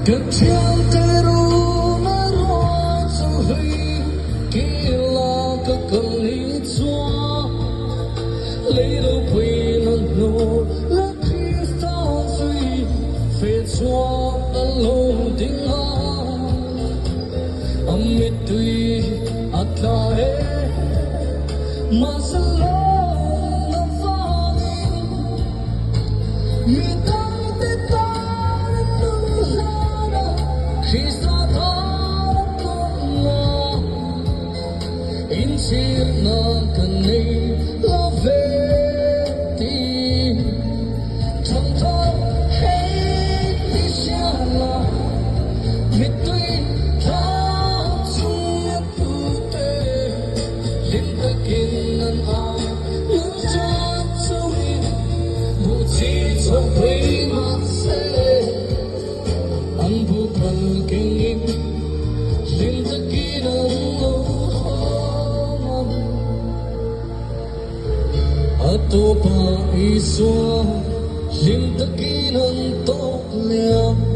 Ketiantero narozo hei kila kakalitsoa Ledo puinan no la krista zui Phê choa alone dinga Amit tui atlae Masalong na falling Mitang titan nuhana Krista taratona Insir na kanay laveti Thang thang hey ti siya Mitui thang chung pute Lindakin an ang nang chui Bu chi chong pui ma se An bu pan kengin Lindakin an lo hong Ato pa iswa Lindakin an tok liang